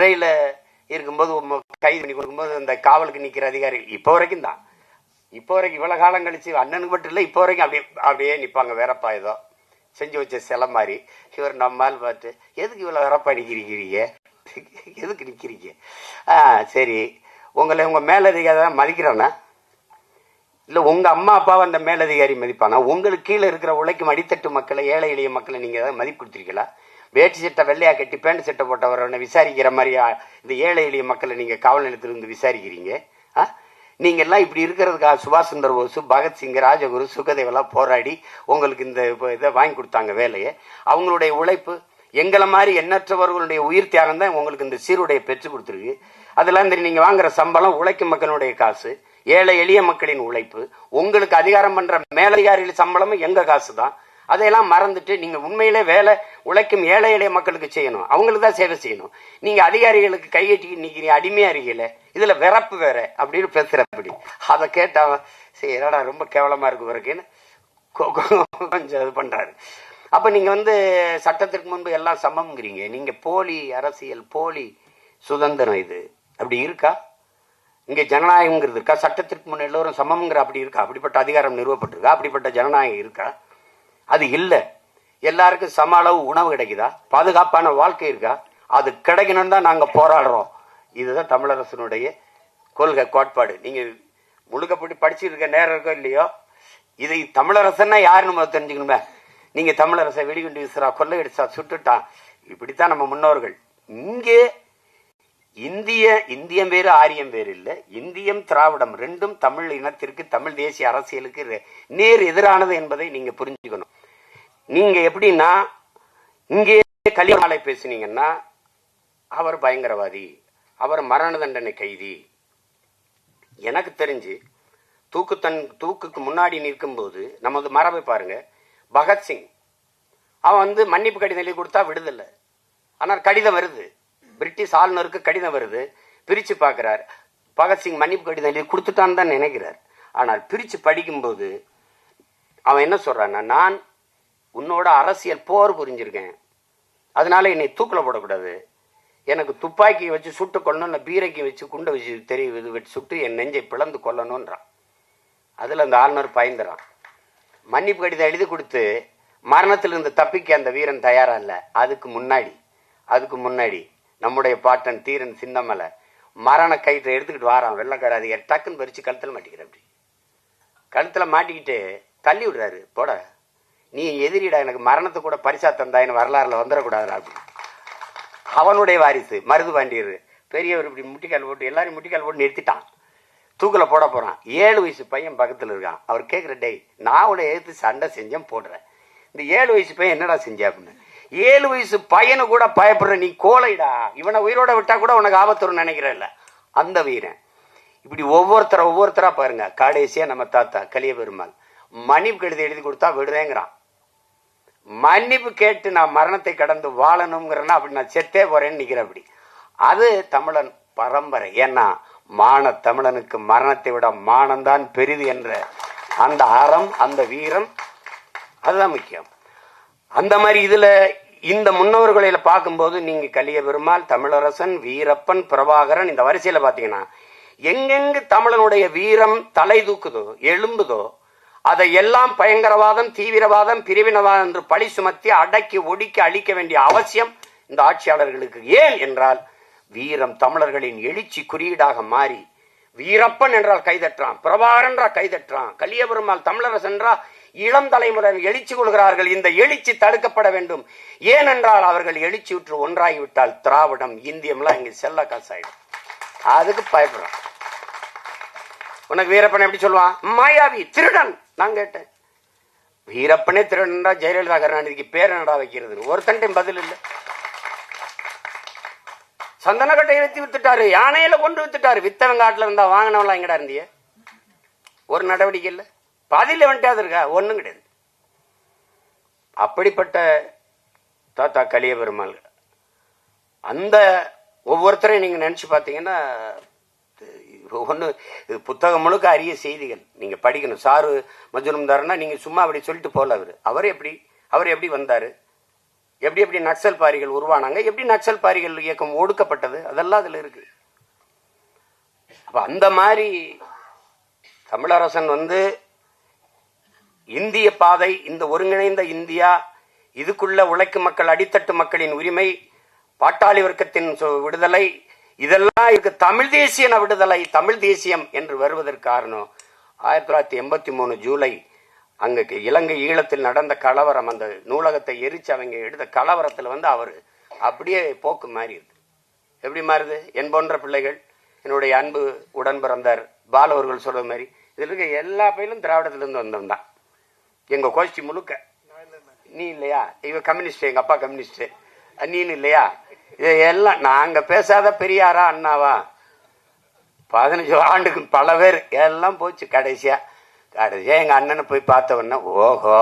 சிறையில் இருக்கும்போது கைது பண்ணி கொடுக்கும்போது அந்த காவலுக்கு நிற்கிற அதிகாரி இப்போ வரைக்கும் தான், இப்போ வரைக்கும் இவ்வளோ காலம் கழிச்சு அண்ணனுக்கு மட்டும் இல்லை, இப்போ வரைக்கும் அப்படியே நிற்பாங்க. வேறப்பா ஏதோ செஞ்சு வச்ச சிலை மாதிரி. இவர் நம்மால் பார்த்து, எதுக்கு இவ்வளோ வேறப்பா நிற்கிறீங்க, எதுக்கு நிற்கிறீங்க? சரி, உங்களை உங்கள் மேலதிகாரி தான் மதிக்கிறானா? இல்லை உங்கள் அம்மா அப்பாவை அந்த மேலதிகாரி மதிப்பானா? உங்களுக்கு கீழே இருக்கிற உழைக்கும் அடித்தட்டு மக்களை, ஏழை எளிய மக்களை நீங்கள் ஏதாவது மதிப்பு கொடுத்துருக்கீங்களா? வேட்டி சட்டை வெள்ளையா கட்டி பேண்ட் சட்டை போட்டவரை விசாரிக்கிற மாதிரியா இந்த ஏழை எளிய மக்களை நீங்கள் காவல் நிலையத்திலிருந்து விசாரிக்கிறீங்க? நீங்கள் எல்லாம் இப்படி இருக்கிறதுக்காக சுபாஷ் சந்திர போஸ், பகத்சிங், ராஜகுரு, சுகதேவெல்லாம் போராடி உங்களுக்கு இந்த இதை வாங்கி கொடுத்தாங்க வேலையை. அவங்களுடைய உழைப்பு, எங்களை மாதிரி எண்ணற்றவர்களுடைய உயிர் தியாகம் தான் உங்களுக்கு இந்த சீருடையை பெற்று கொடுத்துருக்கு. அதெல்லாம் இந்த நீங்கள் வாங்குற சம்பளம் உழைக்கும் மக்களுடைய காசு, ஏழை எளிய மக்களின் உழைப்பு. உங்களுக்கு அதிகாரம் பண்ற மேலதிகாரிகள் சம்பளமும் எங்க காசு தான். அதையெல்லாம் மறந்துட்டு நீங்க உண்மையிலே வேலை உழைக்கும் ஏழை எளிய மக்களுக்கு செய்யணும், அவங்களுக்கு தான் சேவை செய்யணும். நீங்க அதிகாரிகளுக்கு கையெட்டி நிக்கிறீங்க, அடிமையா இருக்கீங்களே, இதுல விறப்பு வேற அப்படின்னு பேசுறப்படி. அதை கேட்டா சரி என்னடா ரொம்ப கேவலமா இருக்கு பிறகுன்னு கொஞ்சம் இது பண்றாரு. அப்ப நீங்க சட்டத்திற்கு முன்பு எல்லாம் சமம்ங்கிறீங்க. நீங்க போலி அரசியல், போலி சுதந்திரம். இது அப்படி இருக்கா? இங்க ஜனநாயகம்ங்கிறது இருக்கா? சட்டத்திற்கு முன் எல்லோரும் சமம்ங்கிற அப்படி இருக்கா? அப்படிப்பட்ட அதிகாரம் நிறுவப்பட்டிருக்கா? அப்படிப்பட்ட ஜனநாயகம் இருக்கா? அது இல்லை. எல்லாருக்கும் சம அளவு உணவு கிடைக்குதா? பாதுகாப்பான வாழ்க்கை இருக்கா? அது கிடைக்கணும்னு தான் நாங்கள் போராடுறோம். இதுதான் தமிழரசனுடைய கொள்கை, கோட்பாடு. நீங்க முழுக்க போட்டு படிச்சிருக்க நேரம் இருக்கோ இல்லையோ, இது தமிழரசன்னா யாருன்னு தெரிஞ்சுக்கணுமே. நீங்க தமிழரசை வெடிகுண்டு வீசுறா, கொள்ளையடிச்சா, சுட்டுட்டான், இப்படித்தான் நம்ம முன்னோர்கள். இங்கே இந்தியம் வேறு ஆரியம் வேறு இல்லை. இந்தியம் திராவிடம் ரெண்டும் தமிழ் இனத்திற்கு, தமிழ் தேசிய அரசியலுக்கு நேர் எதிரானது என்பதை நீங்க புரிஞ்சுக்கணும். நீங்க எப்படின்னா, இங்கே கல்யாண பேசுனீங்கன்னா அவர் பயங்கரவாதி, அவர் மரண தண்டனை கைதி. எனக்கு தெரிஞ்சு தூக்குக்கு முன்னாடி நிற்கும் போது நமது மரபை பாருங்க. பகத்சிங் அவன் மன்னிப்பு கடிதம் எழுதி கொடுத்தா விடுதலை. ஆனால் கடிதம் வருது, பிரிட்டிஷ் ஆளுநருக்கு கடிதம் வருது, பிரிச்சு பார்க்கிறார். பகத்சிங் மன்னிப்பு கடிதம் எழுதி கொடுத்துட்டான்னு தான் நினைக்கிறார். ஆனால் பிரிச்சு படிக்கும்போது அவன் என்ன சொல்றான்னா, நான் உன்னோட அரசியல் போர் புரிஞ்சிருக்கேன், அதனால என்னை தூக்கில போடக்கூடாது, எனக்கு துப்பாக்கி வச்சு சுட்டு கொள்ளணும், பீரைக்கு வச்சு குண்டை வச்சு வச்சு சுட்டு என் நெஞ்சை பிளந்து கொல்லணும்ன்றான். அதுல அந்த ஆளுநர் பயந்துறான். மன்னிப்பு கடிதம் எழுதி கொடுத்து மரணத்திலிருந்து தப்பிக்க அந்த வீரன் தயாரா இல்ல. அதுக்கு முன்னாடி நம்முடைய பாட்டன் தீரன் சின்னமலை மரண கயிற்றை எடுத்துக்கிட்டு வாரான். வெள்ளக்கார அதிகாரி டக்குன்னு பறிச்சு கழுத்துல மாட்டிக்கிற, அப்படி கழுத்துல மாட்டிக்கிட்டு தள்ளி விடுறாரு. போட, நீ எதிரிடா, எனக்கு மரணத்தை கூட பரிசா தந்தாயின்னு வரலாறுல வந்துடக்கூடாது அப்படின்னு. அவனுடைய வாரிசு மருது பாண்டியர் பெரியவர் இப்படி முட்டிக்கால் போட்டு எல்லாரும் முட்டிக்கால் போட்டு நிறுத்திட்டான். தூக்கில போட போறான். 7 வயசு பையன் பக்கத்துல இருக்கான். அவர் கேட்கிற, டேய் நான் உடைய எதிர்த்து சண்டை செஞ்சேன் போடுறேன், இந்த 7 வயசு பையன் என்னடா செஞ்ச அப்படின்னு. 7 வயசு பையனு கூட பயப்படுற நீ கோலைடா, இவனை உயிரோட விட்டா கூட உனக்கு ஆபத்துன்னு நினைக்கிறல்ல அந்த வீரன். இப்படி ஒவ்வொருத்தரா பாருங்க. கடைசியா நம்ம தாத்தா கலிய பெருமாள் மன்னிப்பு கடிதம் எழுதி கொடுத்தா விடுறேங்கிறான். மன்னிப்பு கேட்டு நான் மரணத்தை கடந்து வாழணுங்கிறேன்னா அப்படி நான் செத்தே போறேன்னு நிக்கிறேன். அப்படி அது தமிழன் பரம்பரை. ஏன்னா தமிழனுக்கு மரணத்தை விட மானம்தான் பெரிது என்ற அந்த அறம், அந்த வீரம், அதுதான் முக்கியம். அந்த மாதிரி இதுல இந்த முன்னோர்களை பார்க்கும்போது நீங்க கலிய பெருமாள், தமிழரசன், வீரப்பன், பிரபாகரன், இந்த வரிசையில பாத்தீங்கன்னா எங்கெங்கு தமிழனுடைய வீரம் தலை தூக்குதோ, எழும்புதோ, அதை எல்லாம் பயங்கரவாதம், தீவிரவாதம், பிரிவினவாதம் என்று பழி சுமத்தி அடக்கி ஒடுக்கி அழிக்க வேண்டிய அவசியம் இந்த ஆட்சியாளர்களுக்கு. ஏன் என்றால் வீரம் தமிழர்களின் எழுச்சி குறியீடாக மாறி, வீரப்பன் என்றால் கைதற்றான், பிரபாகரன் என்றால் கைதற்றான், கலிய பெருமாள், தமிழரசன் என்றால் இளம் தலைமுறை எழுச்சி கொள்கிறார்கள். இந்த எழுச்சி தடுக்கப்பட வேண்டும். ஏனென்றால் அவர்கள் எழுச்சி விட்டு ஒன்றாகிவிட்டால் திராவிடம், இந்தியம்லாம் இங்க செல்ல காசாயிடும். அதுக்கு பயப்படுறான். உனக்கு வீரப்பன் எப்படி சொல்லுவான்? மாயாவி, திருடன். நான் கேட்டேன், வீரப்பனே திருடன்டா ஜெயலலிதா கருணாநிதிக்கு பேர் என்னடா வைக்கிறது? ஒருத்தன் பதில் இல்லை. சந்தன கட்டையை வித்து வித்துட்டாரு, யானையில கொண்டு வித்துட்டாரு. வித்தவங்க ஆட்டுல இருந்தா வாங்கினவங்களா எங்கடா இருந்திய? ஒரு நடவடிக்கை இல்லை. பதில வந்துட்டாது இருக்கா? ஒண்ணும் கிடையாது. அப்படிப்பட்ட தாத்தா கலிய பெருமாள். அந்த ஒவ்வொருத்தரையும் நீங்க நினைச்சு பாத்தீங்கன்னா ஒண்ணு புத்தகம் முழுக்க அரிய செய்திகள் நீங்க படிக்கணும். சாரு மஜ்னும்தார்னா நீங்க சும்மா அப்படி சொல்லிட்டு போல. அவர் எப்படி வந்தாரு? எப்படி எப்படி நக்சல் பாரிகள் உருவானாங்க, எப்படி நக்சல் பாரிகள் இயக்கம் ஒடுக்கப்பட்டது, அதெல்லாம் அதுல இருக்கு. அப்ப அந்த மாதிரி தமிழரசன் இந்திய பாதை, இந்த ஒருங்கிணைந்த இந்தியா, இதுக்குள்ள உழைக்கும் மக்கள், அடித்தட்டு மக்களின் உரிமை, பாட்டாளி வர்க்கத்தின் விடுதலை, இதெல்லாம் இருக்கு. தமிழ் தேசிய விடுதலை, தமிழ் தேசியம் என்று வருவதற்கு காரணம் 1983 ஜூலை அங்க இலங்கை ஈழத்தில் நடந்த கலவரம். அந்த நூலகத்தை எரிச்சு அவங்க எடுத்த கலவரத்தில் அவர் அப்படியே போக்கு மாறி இருக்கு. எப்படி மாறுது? என் போன்ற பிள்ளைகள், என்னுடைய அன்பு உடன் பிறந்தார் பால் அவர்கள் சொல்ற மாதிரி, இதுல இருக்க எல்லா பயிலும் திராவிடத்திலிருந்து வந்தவன் தான். எங்க கோஷ்டி முழுக்க. நீ இல்லையா? இவ கம்யூனிஸ்ட், எங்க அப்பா கம்யூனிஸ்ட், நீனு இல்லையா? இது எல்லாம் நாங்க பேசாத பெரியாரா அண்ணாவா? 15 ஆண்டுக்கு பல பேர் எல்லாம் போச்சு. கடைசியா எங்க அண்ணனை போய் பார்த்தவொன்னா, ஓஹோ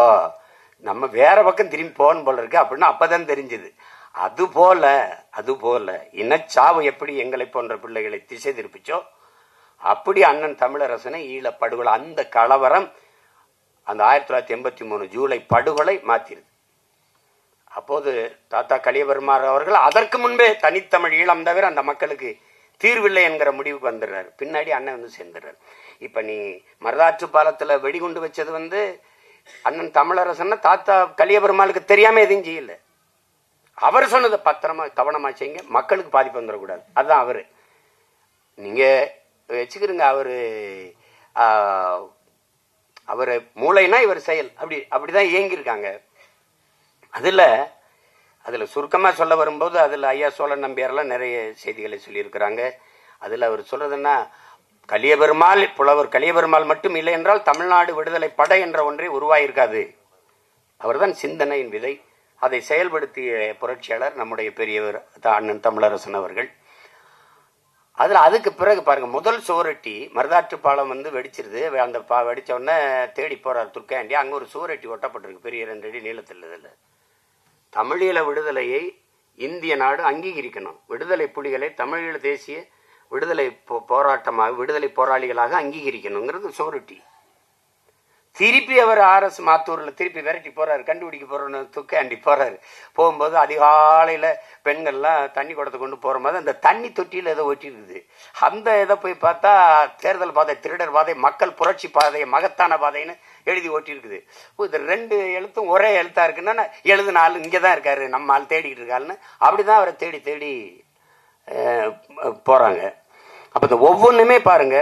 நம்ம வேற பக்கம் திரும்பி போகணும் போல இருக்கு அப்படின்னு அப்பதான் தெரிஞ்சது. அது போல இனச்சாவு எப்படி எங்களை போன்ற பிள்ளைகளை திசை திருப்பிச்சோ, அப்படி அண்ணன் தமிழரசனை ஈழ படுகொலை, அந்த கலவரம், அந்த 1983 ஜூலை படுகொலை மாத்திருது. அப்போது தாத்தா கலியபெருமாள் அவர்கள் அதற்கு முன்பே தனித்தமிழ் ஈழம் தவிர அந்த மக்களுக்கு தீர்வில்லை என்கிற முடிவுக்கு வந்துடுறாரு. பின்னாடி அண்ணன் சேர்ந்துடுறாரு. இப்ப நீ மருதாற்று பாலத்துல வெடிகுண்டு வச்சது அண்ணன் தமிழரசன் தாத்தா கலியபெருமாளுக்கு தெரியாம எதுவும் செய்யல. அவர் சொன்னதை பத்திரமா கவனமா செய்யுங்க, மக்களுக்கு பாதிப்பு வந்துடக்கூடாது. அதுதான் அவரு. நீங்க வச்சுக்கிறீங்க, அவரு மூளைனா இவர் செயல், அப்படிதான் இயங்கியிருக்காங்க. அதுல சுருக்கமா சொல்ல வரும்போது அதுல ஐயா சோழன் நம்பியாரெல்லாம் நிறைய செய்திகளை சொல்லியிருக்கிறாங்க. அதுல அவர் சொல்றதுன்னா, கலியபெருமாள், புலவர் கலியபெருமாள் மட்டும் இல்லை என்றால் தமிழ்நாடு விடுதலை படை என்ற ஒன்றே உருவாயிருக்காது. அவர்தான் சிந்தனையின் விதை. அதை செயல்படுத்திய புரட்சியாளர் நம்முடைய பெரியவர் அண்ணன் தமிழரசன் அவர்கள். அதுக்கு பிறகு பாருங்க, முதல் சுவரொட்டி மருதாற்று பாலம் வெடிச்சிருது. அந்த வெடிச்ச உடனே தேடி போறார் துர்க்காண்டி. அங்க ஒரு சுவரொட்டி ஒட்டப்பட்டிருக்கு, பெரிய 2 அடி நீளத்தில். இதுல தமிழீழ விடுதலையை இந்திய நாடு அங்கீகரிக்கணும், விடுதலை புலிகளை தமிழீழ தேசிய விடுதலை போராட்டமாக, விடுதலை போராளிகளாக அங்கீகரிக்கணுங்கிறது சுவரொட்டி. திருப்பி அவர் RS மாத்தூர்ல திருப்பி விரட்டி போறாரு, கண்டுபிடிக்க போறோன்னு துக்காண்டி போறாரு. போகும்போது அதிகாலையில பெண்கள்லாம் தண்ணி குடத்தை கொண்டு போற மாதிரி அந்த தண்ணி தொட்டியில் ஏதோ ஒட்டி இருக்குது. அந்த இதை போய் பார்த்தா தேர்தல் பாதை, திருடர் பாதை, மக்கள் புரட்சி பாதை, மகத்தான பாதைன்னு எழுதி ஓட்டி இருக்குது. இது 2 எழுத்தும் ஒரே எழுத்தா இருக்குன்னா, எழுதுன ஆள் இங்கதான் இருக்காரு, நம்ம ஆள் தேடிக்கிட்டு இருக்காருன்னு அப்படிதான் அவரை தேடி தேடி போறாங்க. அப்ப இந்த ஒவ்வொன்றுமே பாருங்க,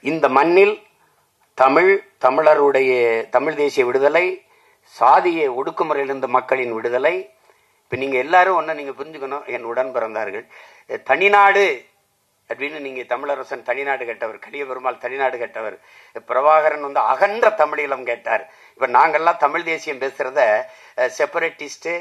இந்த மண்ணில் தமிழருடைய தமிழ் தேசிய விடுதலை, சாதிய ஒடுக்குமுறையிலிருந்து மக்களின் விடுதலை. இப்ப நீங்க எல்லாரும் ஒன்னு நீங்க புரிஞ்சுக்கணும், என் உடன் பிறந்தார்கள். தனிநாடு அப்படின்னு நீங்க தமிழரசன் தனிநாடு கேட்டவர், கலியபெருமாள் தனிநாடு கேட்டவர், பிரபாகரன் அகன்ற தமிழீழம் கேட்டார். இப்ப நாங்கெல்லாம் தமிழ் தேசியம் பேசுறத செப்பரேட்டிஸ்ட்,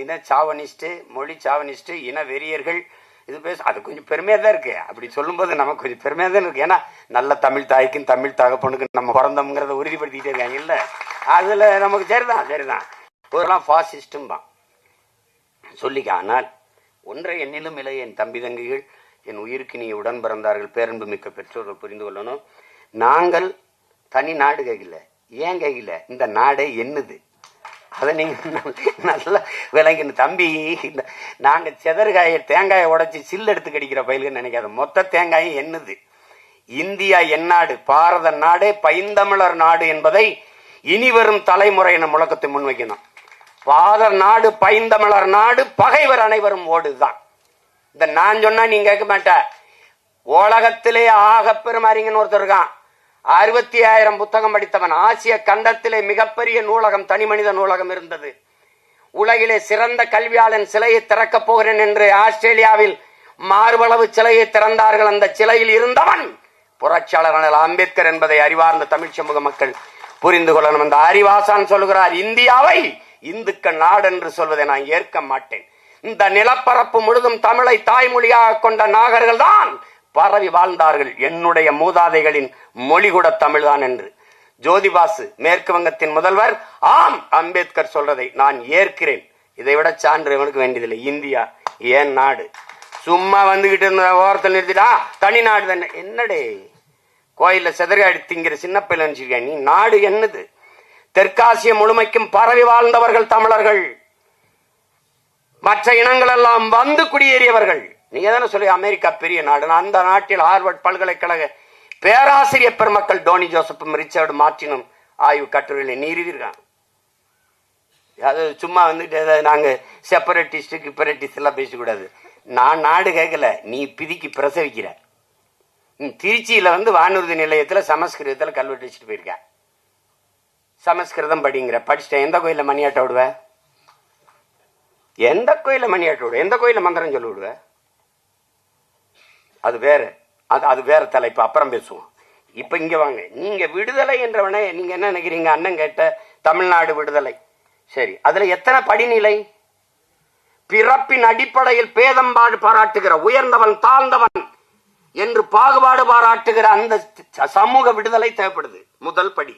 இன சாவனிஸ்ட், மொழி சாவனிஸ்ட், இன வெறியர்கள் இது அது கொஞ்சம் பெருமையா தான் இருக்கு. அப்படி சொல்லும்போது நமக்கு கொஞ்சம் பெருமையா தான் இருக்கு. ஏன்னா நல்ல தமிழ் தாய்க்கும் தமிழ் தகப்பனுக்கும் நம்ம பிறந்தோம்ங்கிறத உறுதிப்படுத்திட்டே இருக்காங்க இல்ல. அதுல நமக்கு சரிதான் ஒருலாம் பாசிஸ்டும் தான் சொல்லிக்க. ஆனால் ஒன்றை என்னிலும் இல்லை, என் தம்பி தங்கைகள், என் உயிருக்கு நீ உடன் பிறந்தார்கள், பேரன்பு மிக்க பெற்றோர்கள் புரிந்து கொள்ளணும். நாங்கள் தனி நாடு கையில, ஏன் கையில இந்த நாடே என்னது, அதை நீங்க நல்லா விளங்கணும் தம்பி. நாங்க தேங்காயை உடைச்சி சில்லு எடுத்து கடிக்கிற பயில்கள் நினைக்காத, மொத்த தேங்காயும் என்னது. இந்தியா எந்நாடு, பாரத நாடே பைந்தமிழர் நாடு என்பதை இனி வரும் தலைமுறையின முழக்கத்தை முன்வைக்கணும். பாரத நாடு பைந்தமிழர் நாடு, பகைவர் அனைவரும் ஓடுதான். இந்த நான் சொன்னா நீங்க கேட்க மாட்ட. உலகத்திலே ஆக பெரும் அறிஞன் ஒருத்தர் இருக்கான், 60,000 புத்தகம் படித்தவன். ஆசிய கண்டத்திலே மிகப்பெரிய நூலகம், தனி மனித நூலகம் இருந்தது. உலகிலே சிறந்த கல்வியாளன் சிலையை திறக்கப் போகிறேன் என்று ஆஸ்திரேலியாவில் மார்பளவு சிலையை திறந்தார்கள். அந்த சிலையில் இருந்தவன் புரட்சியாளர் அம்பேத்கர் என்பதை அறிவார்ந்த தமிழ் சமூக மக்கள் புரிந்து கொள்ளணும். அந்த அறிவாசான் சொல்லுகிறார், இந்தியாவை இந்துக்கள் நாடு என்று சொல்வதை நான் ஏற்க மாட்டேன். இந்த நிலப்பரப்பு முழுதும் தமிழை தாய்மொழியாக கொண்ட நாகர்கள் தான் பரவி வாழ்ந்தார்கள். என்னுடைய மூதாதைகளின் மொழி கூட தமிழ்தான் என்று ஜோதிபாசு, மேற்கு வங்கத்தின் முதல்வர், ஆம் அம்பேத்கர் சொல்றதை நான் ஏற்கிறேன். இதை விட சான்று இவனுக்கு வேண்டியதில்லை. இந்தியா ஏன் நாடு? சும்மா வந்துகிட்டு இருந்த ஓரத்தில் நிறுத்திட்டா தனி நாடு தானே. என்னடே கோயில்ல செதறாடி திங்கிற சின்ன பிள்ளை நினைச்சிருக்க நீ? நாடு என்னது? தெற்காசிய முழுமைக்கும் பரவி வாழ்ந்தவர்கள் தமிழர்கள். மற்ற இனங்கள் எல்லாம் வந்து குடியேறியவர்கள். நீங்க தானே சொல்லி அமெரிக்கா பெரிய நாடு. அந்த நாட்டில் ஹார்வர்ட் பல்கலைக்கழக பேராசிரியர் பெருமக்கள் டோனி ஜோசப்பும் ரிச்சர்டு மார்டினும் ஆய்வு கட்டுரைகளை நீறியிருக்காங்க. அது சும்மா வந்துட்டு நாங்க செப்பரேட்டிஸ்ட் கிப்பரேட்டிஸ்ட் எல்லாம் பேசக்கூடாது. நான் நாடு கேட்கல, நீ பிதிக்கு பிரசவிக்கிற. திருச்சியில வானூர்தி நிலையத்துல சமஸ்கிருதத்துல கல்வெட்டு வச்சுட்டு போயிருக்க. சமஸ்கிருதம் படிங்கிற படிச்சுட்டேன். எந்த கோயில மணியாட்ட விடுவ? எந்த கோயில மணியாட்ட விடுவ? எந்த கோயில மந்திரம் சொல்லி விடுவ? அது வேற, அது வேற தலைப்பு, அப்புறம் பேசுவோம். இப்ப இங்க வாங்க. நீங்க விடுதலை என்றவனே நீங்க என்ன நினைக்கிறீங்க? அண்ணன் கேட்ட தமிழ்நாடு விடுதலை, சரி, அதுல எத்தனை படிநிலை? பிறப்பின் அடிப்படையில் பேதம்பாடு பாராட்டுகிற, உயர்ந்தவன் தாழ்ந்தவன் என்று பாகுபாடு பாராட்டுகிற அந்த சமூக விடுதலை தேவைப்படுது. முதல் படி.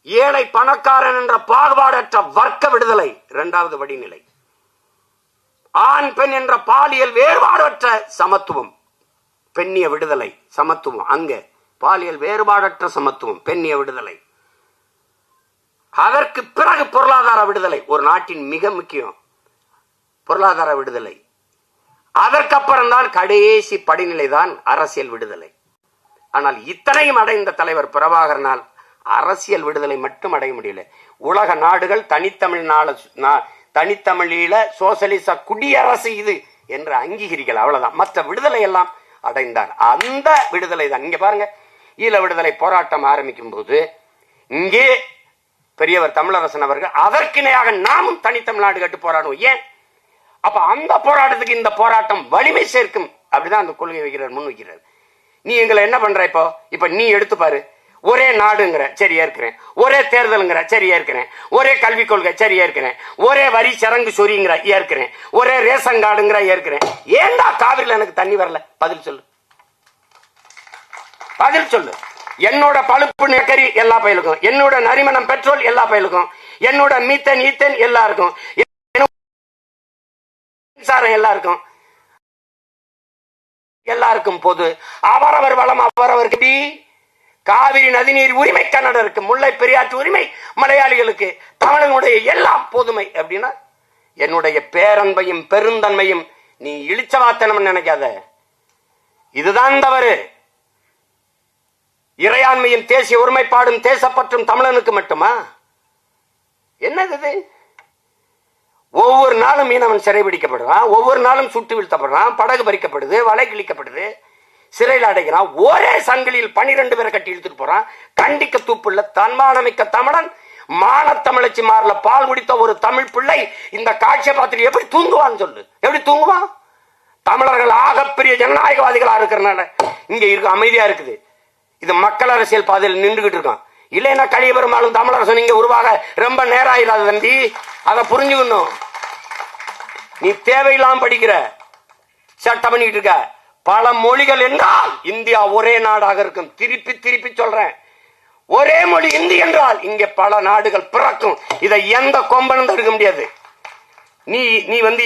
ஏழை பணக்காரன் என்ற பாகுபாடற்ற வர்க்க விடுதலை இரண்டாவது படிநிலை. ஆண் பெண் என்ற பாலியல் வேறுபாடற்ற சமத்துவம், பெண்ணிய விடுதலை, சமத்துவம். அங்க பாலியல் வேறுபாடற்ற சமத்துவம், பெண்ணிய விடுதலை. அதற்கு பிறகு பொருளாதார விடுதலை, ஒரு நாட்டின் மிக முக்கியம் பொருளாதார விடுதலை. அதற்கப்புறம் தான் கடைசி படிநிலை தான் அரசியல் விடுதலை. ஆனால் இத்தனையும் அடைந்த தலைவர் பிரபாகரனால் அரசியல் விடுதலை மட்டும் அடைய முடியல. உலக நாடுகள் தனித்தமிழீழ சோசலிச குடியரசு இது என்று அங்கீகரிக்கல, அவ்வளவுதான். மற்ற விடுதலை எல்லாம் அடைந்தார். அந்த விடுதலை தான் இங்க பாருங்க. ஈழ விடுதலை போராட்டம் ஆரம்பிக்கும் போது இங்கே பெரியவர் தமிழரசன் அவர்கள் அதற்கிணையாக நாமும் தனித்தமிழ்நாடு கட்டு போராடுவோம். ஏன்? அப்ப அந்த போராட்டத்துக்கு இந்த போராட்டம் வலிமை சேர்க்கும். அப்படிதான் அந்த கொள்கை வைக்கிறார், முன் வைக்கிறார். நீ எங்களை என்ன பண்ற? இப்ப நீ எடுத்து பாரு. ஒரே நாடுங்கிற, சரி ஏற்கிறேன். ஒரே தேர்தலுங்கிற, சரி ஏற்கிறேன். ஒரே கல்விக் கொள்கை, சரி ஏற்கிறேன். ஒரே வரி சரங்கு சொரிங்கிற, ஏற்கிறேன். ஒரே ரேஷன் கார்டுங்கிற, ஏற்கிறேன். ஏண்டா காவிரியில் எனக்கு தண்ணி வரல? பதில் சொல்லு, பதில் சொல்லு. என்னோட பழுப்பு நெக்கரி எல்லா பயிலுக்கும், என்னோட நரிமணம் பெட்ரோல் எல்லா பயிலுக்கும், என்னோட மீத்தன் ஈத்தன் எல்லாருக்கும், மின்சாரம் எல்லாருக்கும், எல்லாருக்கும் பொது. அவரவர் வளம் அவரவருக்கு. காவிரி நதிநீர் உரிமை கன்னடருக்கு, முல்லை பெரியாற்று உரிமை மலையாளிகளுக்கு, தமிழனுடைய எல்லாம் பொதுமை. அப்படின்னா என்னுடைய பேரன்பையும் பெருந்தன்மையும் நீ இழிச்சவாத்தனம் நினைக்காத. இதுதான் தவறு. இறையாண்மையும் தேசிய ஒருமைப்பாடும் தேசப்பற்றும் தமிழனுக்கு மட்டுமா? என்னது? ஒவ்வொரு நாளும் மீனவன் சிறைபிடிக்கப்படுறான், ஒவ்வொரு நாளும் சுட்டு வீழ்த்தப்படுறான், படகு பறிக்கப்படுது, வலை கிழிக்கப்படுது, சிறையில் அடைக்கிறான். ஒரே சங்கிலியில் 12 பேரை கட்டி இழுத்துட்டு போறான். கண்டிக்க தூப்புள்ள தன்மானமிக்க தமிழன், மானத்தமிழச்சி மாறல பால் குடித்த ஒரு தமிழ் பிள்ளை இந்த காட்சியை பார்த்துட்டு எப்படி தூங்குவான்னு சொல்லு. எப்படி தூங்குவான்? தமிழர்கள் ஆகப்பெரிய ஜனநாயகவாதிகளா இருக்கிறனால இங்க இருக்கு, அமைதியா இருக்குது. இது மக்கள் அரசியல் பாதையில் நின்றுகிட்டு இருக்கான். இல்லைன்னா கழிய பெரும்பாலும் தமிழரசன் இங்க உருவாக ரொம்ப நேரம் ஆயிடாது தம்பி. அதை புரிஞ்சுக்கணும். நீ தேவையில்லாம படிக்கிற, சட்டம் பண்ணிட்டு இருக்க. பல மொழிகள் என்றால் இந்தியா ஒரே நாடாக இருக்கும். திருப்பி திருப்பி சொல்றேன், ஒரே மொழி இந்தி என்றால் இங்கே பல நாடுகள் பிறக்கும். இதை எந்த கொம்பனும் தடுக்க முடியாது. நீ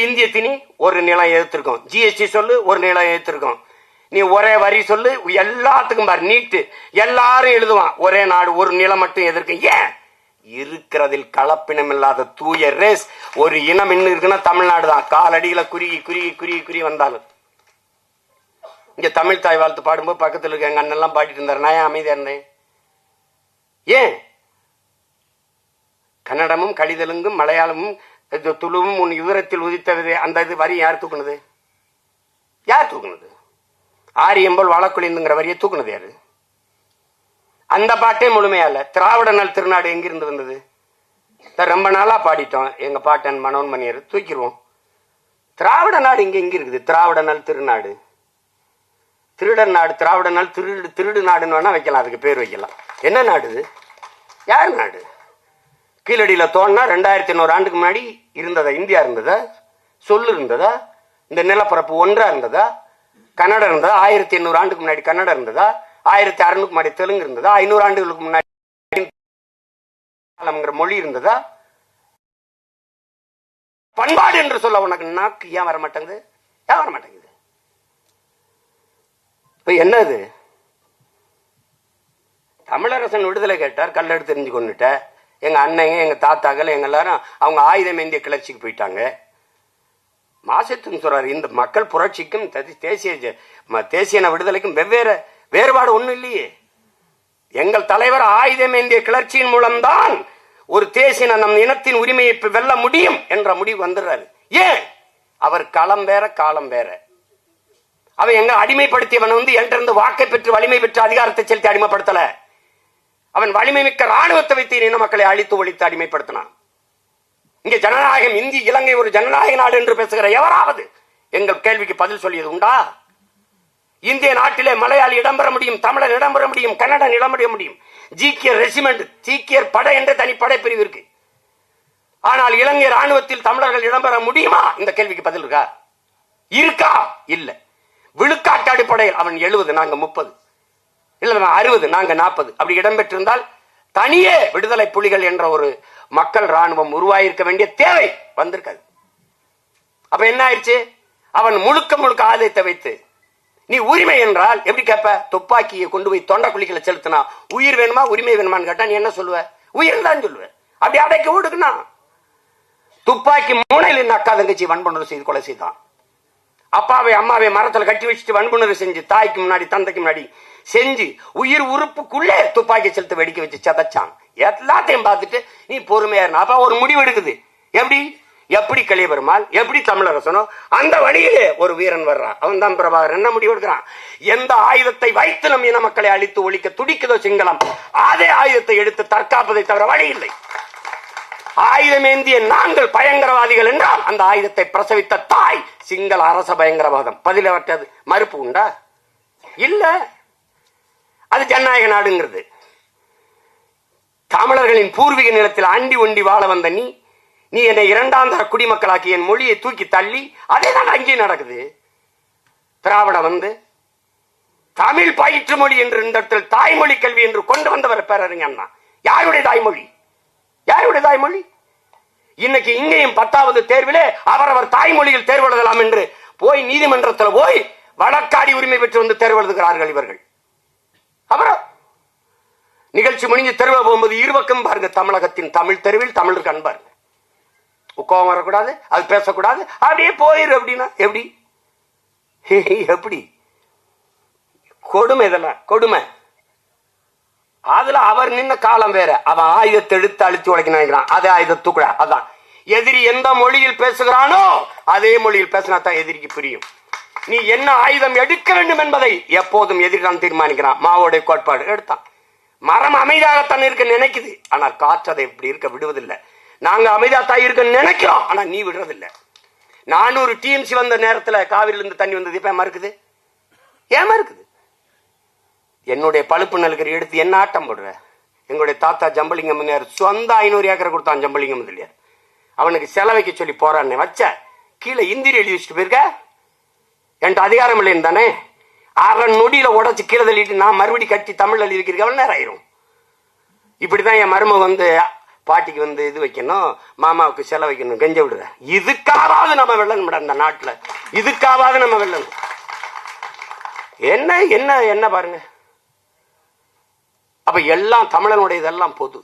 இந்திய திணி ஒரு நிலம் எதிர்த்திருக்கோம், ஜிஎஸ்டி சொல்லு ஒரு நிலம் எதிர்த்திருக்கோம். நீ ஒரே வரி சொல்லு, எல்லாத்துக்கும் பாரு நீட்டு, எல்லாரும் எழுதுவான். ஒரே நாடு ஒரு நிலம் மட்டும் எதிர்க்க. ஏன்? இருக்கிறதில் கலப்பினம் இல்லாத தூய ரேஸ் ஒரு இனம் இன்னும் இருக்குன்னா தமிழ்நாடு தான். காலடியில குறுகி குறுகி குறுகி குறுகி வந்தாலும். இங்க தமிழ் தாய் வாழ்த்து பாடும்போது பக்கத்தில் இருக்க எங்க அண்ணெல்லாம் பாடிட்டு இருந்தாரு, நான் ஏன் அமைதியா இருந்தேன்? ஏன்? கன்னடமும் கடிதலுங்கும் மலையாளமும் துளுவும் உன் விவரத்தில் உதித்தது. அந்த இது வரி யார் தூக்குனது? யார் தூக்குனது? ஆரியம்பல் வழக்குழிந்துங்கிற வரியை தூக்குனது யாரு? அந்த பாட்டே முழுமையா இல்ல. திராவிட நல் திருநாடு எங்கிருந்து வந்தது? ரொம்ப நாளா பாடிட்டோம். எங்க பாட்டன் மனோன்மணியர் தூக்கிடுவோம். திராவிட நாடு இங்க எங்க இருக்குது? திராவிட நல் திருநாடு, திருடன் நாடு, திராவிட நாள் திருடு நாடுன்னு வேணா வைக்கலாம், அதுக்கு பேர் வைக்கலாம். என்ன நாடு? யார் நாடு? கீழடியில தோணுனா 2100 ஆண்டுக்கு முன்னாடி இருந்ததா? இந்தியா இருந்ததா? சொல்லு இருந்ததா? இந்த நிலப்பரப்பு ஒன்றா இருந்ததா? கன்னடம் இருந்ததா? 1800 ஆண்டுக்கு முன்னாடி கன்னடம் இருந்ததா? 1600 முன்னாடி தெலுங்கு இருந்ததா? 500 ஆண்டுகளுக்கு முன்னாடி மொழி இருந்ததா? பண்பாடு என்று சொல்ல உனக்கு நாக்கு ஏன் வர மாட்டேங்குது? ஏன் வர மாட்டேங்குது? இப்ப என்னது? தமிழரசன் விடுதலை கேட்டார், கல்லெடுத்து தெரிஞ்சு கொண்டுட்ட. எங்க அண்ணங்க, எங்க தாத்தாக்கள், எங்க எல்லாரும் அவங்க ஆயுதம் ஏந்திய கிளர்ச்சிக்கு போயிட்டாங்க. மாசத்துன்னு சொல்றாரு. இந்த மக்கள் புரட்சிக்கும் தேசிய விடுதலைக்கும் வேறுபாடு ஒண்ணும் இல்லையே. எங்கள் தலைவர் ஆயுதம் ஏந்திய கிளர்ச்சியின் மூலம்தான் ஒரு தேசிய நம் இனத்தின் உரிமையை வெல்ல முடியும் என்ற முடிவு வந்துடுறாரு. ஏன்? அவர் களம் வேற காலம் வேற. அவன் எங்க அடிமைப்படுத்தியவன் என்கிட்ட வாக்கை பெற்று வலிமை பெற்று அதிகாரத்தை செலுத்தி அடிமைப்படுத்தல. அவன் வலிமை மிக்க ராணுவத்தை வைத்து இன மக்களை அழித்து ஒழித்து அடிமைப்படுத்தினான். இங்க ஜனநாயகம், இந்திய இலங்கை ஒரு ஜனநாயக நாடு என்று பேசுகிற எவராவது எங்கள் கேள்விக்கு பதில் சொல்லியது உண்டா? இந்திய நாட்டிலே மலையாளி இடம்பெற முடியும், தமிழன் இடம்பெற முடியும், கன்னடன் இடம்பெற முடியும். ஜிகேர் ரெஜிமெண்ட், சீக்கியர் படை என்ற தனி படைப்பிரிவு இருக்கு. ஆனால் இலங்கை ராணுவத்தில் தமிழர்கள் இடம்பெற முடியுமா? இந்த கேள்விக்கு பதில் இருக்கா? இருக்கா? இல்ல. விழுக்காட்டு அடிப்படையில் அவன் 70, நாங்க 30, இல்ல 60, நாங்க 40 அப்படி இடம்பெற்றிருந்தால் தனியே விடுதலை புலிகள் என்ற ஒரு மக்கள் ராணுவம் உருவாயிருக்க வேண்டிய தேவை வந்திருக்காது. அப்ப என்ன ஆயிடுச்சு? அவன் முழுக்க முழுக்க ஆயுதத்தை வைத்து நீ உரிமை என்றால் எப்படி கேட்ப? துப்பாக்கியை கொண்டு போய் தொண்டை குழிகளை செலுத்தினா உயிர் வேணுமா உரிமை வேணுமான்னு கேட்டா நீ என்ன சொல்லுவ? உயிர் தான் சொல்லுவ. அப்படி அடைக்க ஓடுக்குனா துப்பாக்கி மூனையில் அக்கா தங்கச்சி வன்புணர்வு செய்து கொலை செய்தான். அப்பாவை அம்மாவை மரத்தில் கட்டி வச்சுட்டு வன்புணர்வு செஞ்சு தாய்க்கு முன்னாடி தந்தைக்கு முன்னாடி செஞ்சு உயிர் உறுப்புக்குள்ளே துப்பாக்கி செலுத்த வெடிக்க வச்சு சதைச்சான். எல்லாத்தையும் பார்த்துட்டு நீ பொறுமையா இருந்தா அப்ப ஒரு முடிவு எடுக்குது. எப்படி கலியபெருமாள், எப்படி தமிழரசனோ அந்த வழியிலே ஒரு வீரன் வர்றான். அவன் தான் பிரபாகரன். என்ன முடிவு எடுக்கிறான்? எந்த ஆயுதத்தை வைத்து நம் இன மக்களை அழித்து ஒழிக்க துடிக்குதோ சிங்களம், அதே ஆயுதத்தை எடுத்து தற்காப்பதை தவிர வழி இல்லை. ஆயுதமேந்திய நாங்கள் பயங்கரவாதிகள் என்றால் அந்த ஆயுதத்தை பிரசவித்த தாய் சிங்கள அரச பயங்கரவாதம். பதிலவற்றது மறுப்பு உண்டா? இல்ல. அது ஜனநாயக நாடுங்கிறது. தமிழர்களின் பூர்வீக நிலத்தில் அண்டி ஒண்டி வாழ வந்த நீ என்னை இரண்டாம் தர குடிமக்களாக்கி என் மொழியை தூக்கி தள்ளி அதேதான் அங்கேயும் நடக்குது. திராவிட தமிழ் பயிற்று மொழி என்று இந்த இடத்தில் தாய்மொழி கல்வி என்று கொண்டு வந்தவர் பேரறிஞர் அண்ணா. யாருடைய தாய்மொழி? யாருடைய தாய்மொழி? இன்னைக்கு இங்கேயும் 10வது தேர்விலே அவரவர் தாய்மொழியில் தேர்வு எழுதலாம் என்று போய் நீதிமன்றத்தில் போய் வழக்காடி உரிமை பெற்று வந்து தேர்வு எழுதுகிறார்கள் இவர்கள். அப்புறம் நிகழ்ச்சி முடிஞ்சு தெருவ போகும்போது இருபக்கம் பாருங்க, தமிழகத்தின் தமிழ் தெருவில் தமிழுக்கு அன்பாருங்க. கோபம் வரக்கூடாது, அது பேசக்கூடாது, அப்படியே போயிரு. அப்படின்னா எப்படி? எப்படி கொடுமை? இதெல்லாம் கொடுமை. அதுல அவர் நின்ன காலம் வேற. அவன் ஆயுதத்தை எடுத்து அழித்து உடைக்கிறான். அதே ஆயுதம் தூக்குற. அதான் எதிரி எந்த மொழியில் பேசுகிறானோ அதே மொழியில் பேசினா தான் எதிரிக்கு புரியும். நீ என்ன ஆயுதம் எடுக்க வேண்டும் என்பதை எப்போதும் எதிரி தான் தீர்மானிக்கிறான். மாவோடைய கோட்பாடு எடுத்தான். மரம் அமைதியாகத்தான் இருக்க நினைக்குது, ஆனால் காற்று அதை இப்படி இருக்க விடுவதில்லை. நாங்க அமைதியாத்தான் இருக்க நினைக்கிறோம், ஆனா நீ விடுறதில்லை. 400 டிஎம்சி வந்த நேரத்தில் காவிரியிலிருந்து தண்ணி வந்தது. இப்ப மறுக்குது. ஏன் மறுக்குது? என்னுடைய பழுப்பு நல்கரி எடுத்து என்ன ஆட்டம் போடுற? எங்களுடைய தாத்தா ஜம்பலிங்கம் சொந்த 500 ஏக்கர் கொடுத்தான். ஜம்பலிங்கம் முதலியார் அவனுக்கு செலவைக்க சொல்லி போறான்னு வச்ச கீழே இந்திரி எழுதி வச்சுட்டு போயிருக்க. என்கிட்ட அதிகாரம் இல்லைன்னு தானே 6 நொடியில உடச்சு கீழே தள்ளிட்டு நான் மறுபடி கட்டி தமிழ் எழுதி வைக்கிறதுக்கு எவ்வளவு நேரம் ஆயிரும்? இப்படிதான் என் மருமக பாட்டிக்கு இது வைக்கணும், மாமாவுக்கு செலவு வைக்கணும், கெஞ்ச விடுற. இதுக்காவது நம்ம வெள்ளணும் இந்த நாட்டுல. இதுக்காவது நம்ம வெள்ளணும். என்ன என்ன என்ன பாருங்க. அப்ப எல்லாம் தமிழனுடைய இதெல்லாம் பொது.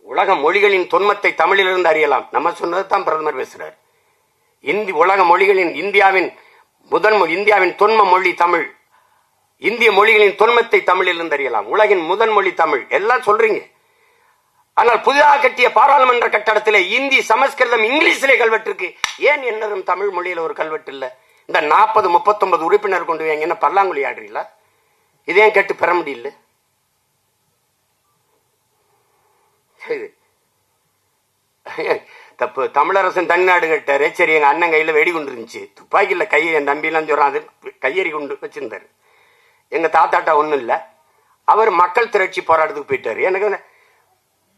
உலக மொழிகளின் தொன்மத்தை தமிழிலிருந்து அறியலாம். நம்ம சொன்னதுதான் பிரதமர் பேசுறார். உலக மொழிகளின் இந்தியாவின் தொன்ம மொழி தமிழ். இந்திய மொழிகளின் தொன்மத்தை தமிழிலிருந்து அறியலாம். உலகின் முதன் மொழி தமிழ். எல்லாம் சொல்றீங்க. ஆனால் புதிதாக கட்டிய பாராளுமன்ற கட்டடத்திலே இந்தி, சமஸ்கிருதம், இங்கிலீஷிலே கல்வெட்டு இருக்கு. ஏன் என்னரும் தமிழ் மொழியில ஒரு கல்வெட்டு இல்ல? இந்த 40-39 உறுப்பினர் கொண்டு வாங்க. என்ன பல்லாங்குழி ஆடுறீங்களா? இதையும் கேட்டு பெற முடியல. தப்பு. தமிழரசன் தனிநாடு கேட்டாரு. சரி, எங்க அண்ணன் கையில வெடி குண்டு இருந்துச்சு, துப்பாக்கியில் கையை என் தம்பிலாம் சொல்றான், அது கையெறி குண்டு வச்சிருந்தாரு. எங்க தாத்தாட்டா ஒண்ணும் இல்ல. அவர் மக்கள் திரட்சி போராட்டத்துக்கு போயிட்டாரு. எனக்கு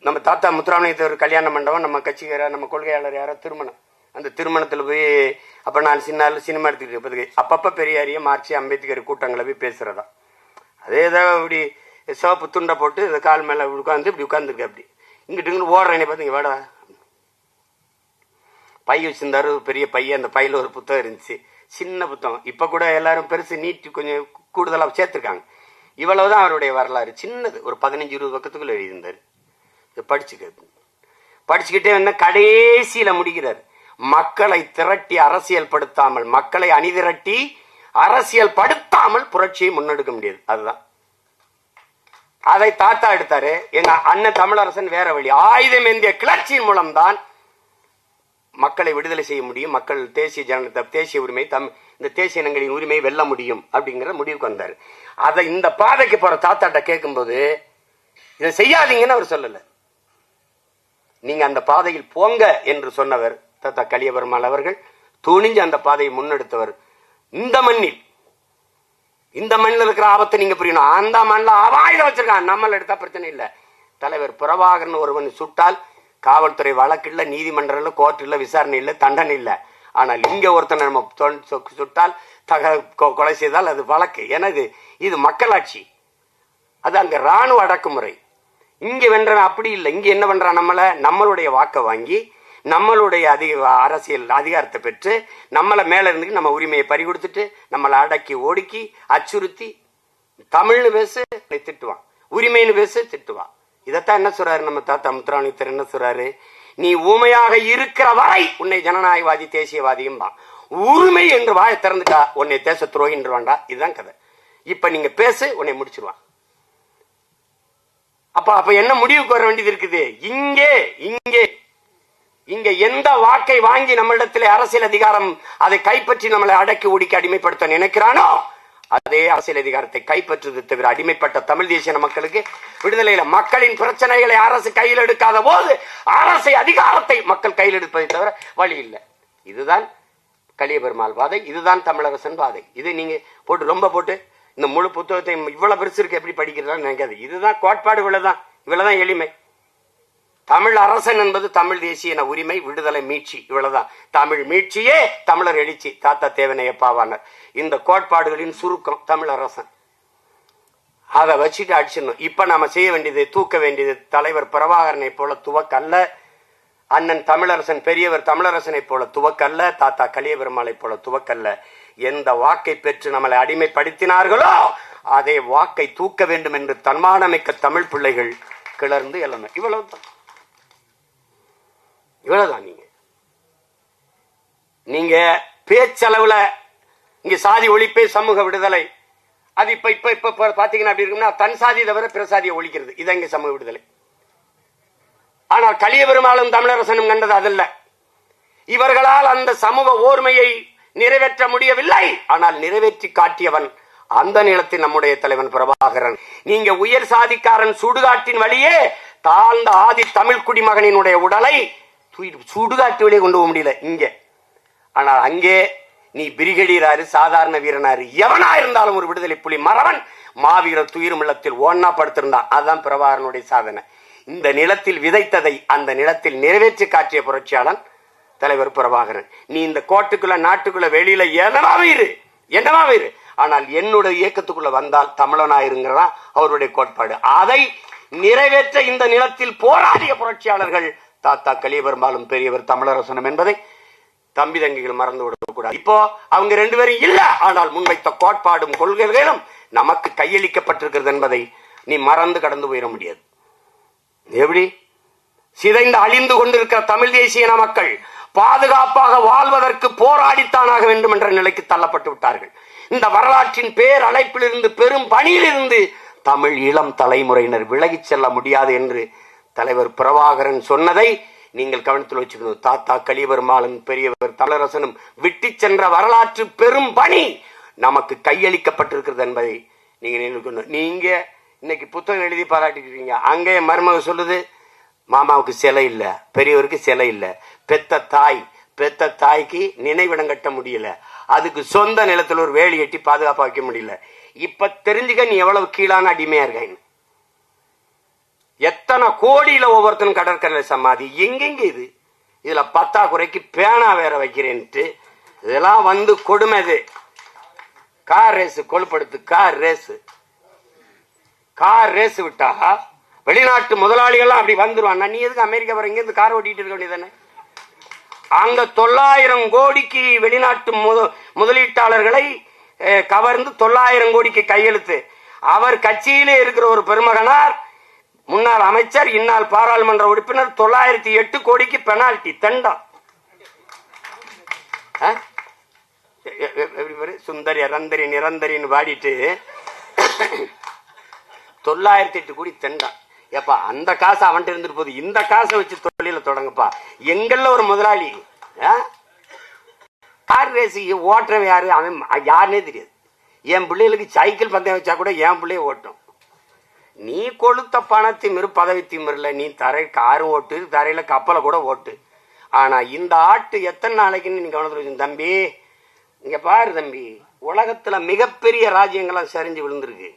நம்ம தாத்தா முத்துராமலிங்கத்தேவர் கல்யாண மண்டபம், நம்ம கட்சிக்கார நம்ம கொள்கையாளர் யாரோ திருமணம். அந்த திருமணத்துல போய் அப்ப நான் சினிமா எடுத்துக்கிட்டு அப்பப்ப பெரியாரிய மார்க்சி அம்பேத்கர் கூட்டங்களை போய் பேசுறதா. அதே ஏதாவது இப்படி சிவப்பு துண்டை போட்டு இந்த கால் மேல உட்காந்து இப்படி உட்காந்துருக்கு. அப்படி இங்கிட்டு ஓடுறேனே பார்த்து வேடா பை வச்சிருந்தாரு, பெரிய பையன். அந்த பையில ஒரு புத்தகம் இருந்துச்சு, சின்ன புத்தகம். இப்ப கூட எல்லாரும் பெருசு நீட்டி கொஞ்சம் கூடுதலா சேர்த்திருக்காங்க. இவ்வளவுதான் அவருடைய வரலாறு. சின்னது, ஒரு 15-20 பக்கத்துக்குள்ள எழுதியிருந்தாரு. படிச்சுக்க படிச்சுக்கிட்டே என்ன கடைசியில முடிகிறார். மக்களை திரட்டி அரசியல் படுத்தாமல், மக்களை அணிதிரட்டி அரசியல் படுத்தாமல் புரட்சியை முன்னெடுக்க முடியாது. அதுதான் அதை தாத்தா எடுத்தாரு. எங்க அண்ணன் தமிழரசன் வேற வழி, ஆயுதம் ஏந்திய கிளர்ச்சியின் மூலம்தான் மக்களை விடுதலை செய்ய முடியும், மக்கள் தேசிய உரிமை, இந்த தேசிய இனங்களின் உரிமையை வெல்ல முடியும் அப்படிங்கிற முடிவுக்கு வந்தார். அதை இந்த பாதைக்கு போற தாத்தாட்ட கேட்கும்போது இதை செய்யாதீங்கன்னு அவர் சொல்லல. நீங்க அந்த பாதையில் போங்க என்று சொன்னவர் தாத்தா கலியபெருமாள் அவர்கள். துணிஞ்சு அந்த பாதையை முன்னெடுத்தவர். இந்த மண்ணில் இருக்கிற ஆபத்தை நீங்க புரியணும். அந்த மண்ணில் ஆயுதம் வச்சிருக்கான், நம்மள எடுத்தா பிரச்சனை இல்லை. தலைவர் பிரபாகரன் ஒருவன் சுட்டால் காவல்துறை வழக்கு இல்ல, நீதிமன்றம் இல்ல, கோர்ட் இல்ல, விசாரணை இல்ல, தண்டனை இல்ல. ஆனால் இங்க ஒருத்தனை நம்ம சுட்டால் கொலை செய்தால் அது வழக்கு. ஏன்னா இது மக்களாட்சி, அது அங்க ராணுவ அடக்குமுறை. இங்க வென்றவன் அப்படி இல்லை. இங்க என்ன பண்றான், நம்மளுடைய வாக்கை வாங்கி நம்மளுடைய அரசியல் அதிகாரத்தை பெற்று நம்மளை மேல இருந்து நம்ம உரிமையை பறி கொடுத்துட்டு நம்மளை அடக்கி ஒடுக்கி அச்சுறுத்தி தமிழ்னு பேசு திட்டுவான், உரிமைன்னு பேசு திட்டுவான். இதத்தான் என்ன சொல்றாரு நம்ம தாத்தா முத்துராமலிங்கர், என்ன சொல்றாரு, நீ ஊமையாக இருக்கிற வரை உன்னை ஜனநாயகவாதி தேசியவாதியும் தான், உரிமை என்று வாயை திறந்துட்டா உன்னை தேச துரோகின்றான்டா. இதுதான் கதை. இப்ப நீங்க பேசு, உன்னை முடிச்சிருவான். அப்ப என்ன முடிவுக்கு வர வேண்டியது இருக்குது? இங்க எந்த வாக்கை வாங்கி நம்மளிடத்தில் அரசியல் அதிகாரம் அதை கைப்பற்றி நம்மளை அடக்கி ஒடுக்கி அடிமைப்படுத்த நினைக்கிறானோ அதே அரசியல் அதிகாரத்தை கைப்பற்றுவது தவிர அடிமைப்பட்ட தமிழ் தேசிய மக்களுக்கு விடுதலையில மக்களின் பிரச்சனைகளை அரசு கையில் எடுக்காத போது அரசு அதிகாரத்தை மக்கள் கையில் எடுப்பதை தவிர வழி இல்லை. இதுதான் கலியபெருமாள் பாதை, இதுதான் தமிழரசன் பாதை. இது நீங்க போட்டு இந்த முழு புத்தகத்தை இவ்வளவு பெருசு இருக்கு எப்படி படிக்கிறதான்னு நினைக்காது. இதுதான் கோட்பாடு, இவ்வளவுதான் எளிமை. தமிழ் அரசன் என்பது தமிழ் தேசிய உரிமை, விடுதலை, மீட்சி, இவ்வளவுதான். தமிழ் மீட்சியே தமிழர் எழுச்சி, தாத்தா தேவனையப்பாவானர். இந்த கோட்பாடுகளின் சுருக்கம் தமிழ் அரசன். அதை வச்சுட்டு அடிச்சிடணும். இப்ப நாம செய்ய வேண்டியது, தூக்க வேண்டியது தலைவர் பிரபாகரனை போல துவக்கல்ல, அண்ணன் தமிழரசன் பெரியவர் தமிழரசனை போல துவக்கல்ல, தாத்தா கலியபெருமாளை போல துவக்கல்ல. எந்த வாக்கை பெற்று நம்மளை அடிமைப்படுத்தினார்களோ அதே வாக்கை தூக்க வேண்டும் என்று தன்மானமிக்க தமிழ் பிள்ளைகள் கிளர்ந்து எழணும். இவ்வளவுதான். நீங்க பேச்சளவுல இங்க சாதி ஒழிப்பே சமூக விடுதலை, அது இப்ப பாத்தீங்கன்னா அப்படி இருக்குன்னா தன் சாதி தவிர பிற சாதியை ஒழிக்கிறது, இதான் இங்க சமூக விடுதலை. ஆனால் கலியபெருமாளும் தமிழரசனும் கண்டது அதல்ல. இவர்களால் அந்த சமூக ஓர்மையை நிறைவேற்ற முடியவில்லை, ஆனால் நிறைவேற்றி காட்டியவன் அந்த நிலத்தில் நம்முடைய தலைவன் பிரபாகரன். நீங்க உயர் சாதிக்காரன் சுடுகாட்டின் வழியே தாழ்ந்த ஆதி தமிழ் குடிமகனினுடைய உடலை சுடுகாட்டு வழியே கொண்டு போக முடியல இங்க. ஆனால் அங்கே நீ பிரிகேடியராரு, சாதாரண வீரனாரு, எவனா இருந்தாலும் ஒரு விடுதலை புலி மறவன் மாவீரர் துயிரும் இல்லத்தில் ஒன்னா படுத்திருந்தான். அதுதான் பிரபாகரனுடைய சாதனை. இந்த நிலத்தில் விதைத்ததை அந்த நிலத்தில் நிறைவேற்றி காட்டிய புரட்சியாளன் தலைவர் பிரபாகரன். நீ இந்த கோட்டுக்குள்ள நாட்டுக்குள்ள வெளியில என்னவா இரு, ஆனால் என்னுடைய இயக்கத்துக்குள்ள வந்தால் தமிழனாயிருங்கிறதா அவருடைய கோட்பாடு. அதை நிறைவேற்ற இந்த நிலத்தில் போராடிய புரட்சியாளர்கள் தாத்தா கலியபெருமாளும் பெரியவர் தமிழரசனும் என்பதை தம்பி தங்கிகள் மறந்து விடக்கூடாது. இப்போ அவங்க ரெண்டு பேரும் இல்ல, ஆனால் முன்வைத்த கோட்பாடும் கொள்கைகளும் நமக்கு கையளிக்கப்பட்டிருக்கிறது என்பதை நீ மறந்து கடந்து போயிட முடியாது. எப்படி சிதைந்து அழிந்து கொண்டிருக்கிற தமிழ் தேசிய மக்கள் பாதுகாப்பாக வாழ்வதற்கு போராடித்தானாக வேண்டும் என்ற நிலைக்கு தள்ளப்பட்டு விட்டார்கள். இந்த வரலாற்றின் பேர் அழைப்பிலிருந்து, பெரும் பணியிலிருந்து தமிழ் இளம் தலைமுறையினர் விலகிச் செல்ல முடியாது என்று தலைவர் பிரபாகரன் சொன்னதை நீங்கள் கவனத்தில் வச்சுக்கணும். தாத்தா கலியபெருமாளும் பெரியவர் தமிழரசனும் விட்டு சென்ற வரலாற்று பெரும் பணி நமக்கு கையளிக்கப்பட்டிருக்கிறது என்பதை நீங்க நினைக்கணும். நீங்க இன்னைக்கு புத்தகம் எழுதி பாராட்டிக்கிறீங்க, அங்கே மருமக சொல்லுது மாமாவுக்கு சிலை இல்ல, பெரியவருக்கு சிலை இல்ல, பெத்த தாய்க்கு நினைவிடம் கட்ட முடியல, அதுக்கு சொந்த நிலத்தில் ஒரு வேலி கட்டி பாதுகாப்பா வைக்க முடியல. இப்ப தெரிஞ்சுக்க நீ எவ்வளவு கீழான அடிமையா இருக்க. எத்தனை கோடியில ஒவ்வொருத்தனும் கடற்கரையில சமாதி, எங்கெங்க இது. இதுல பத்தாக்குறைக்கு பேனா வேற வைக்கிறேன்ட்டு இதெல்லாம் வந்து கொடுமை. இது கார் ரேஸ் கொழுப்படுத்து, கார் ரேஸ் விட்டா வெளிநாட்டு முதலாளிகள்லாம் அப்படி வந்துருவான். நீ எதுக்கு அமெரிக்கா வர, இங்க இருந்து கார் ஓட்டிட்டு இருக்க வேண்டியதானே? அங்க 900 கோடிக்கு வெளிநாட்டு முதலீட்டாளர்களை கவர்ந்து 900 கோடிக்கு கையெழுத்து. அவர் கட்சியிலே இருக்கிற ஒரு பெருமகனார் முன்னாள் அமைச்சர், இந்நாள் பாராளுமன்ற உறுப்பினர் 908 கோடிக்கு பெனால்டி தண்டம். சுந்தரி ரந்தரி நிரந்தரின்னு வாடிட்டு 908 கோடி தண்டம். ஏப்பா அந்த காசு அவன்கிட்ட இருந்துட்டு போகுது, இந்த காசை வச்சு தொழில தொடங்கப்பா. எங்கள்ல ஒரு முதலாளி கார் ரேசி ஓட்டுறவன் யாரு, அவன் யாருன்னே தெரியாது. என் பிள்ளைகளுக்கு சைக்கிள் பந்தயம் வச்சா கூட என் பிள்ளைய ஓட்டும். நீ கொளுத்த பணத்திமிரு பதவி திமிருல நீ காரும் ஓட்டு, தரையில கப்பலை கூட ஓட்டு. ஆனா இந்த ஆட்டு எத்தனை நாளைக்குன்னு நீங்க கவனத்தில் வச்சு தம்பி. இங்க பாரு தம்பி, உலகத்துல மிகப்பெரிய ராஜ்யங்கள்லாம் சரிஞ்சு விழுந்திருக்கு.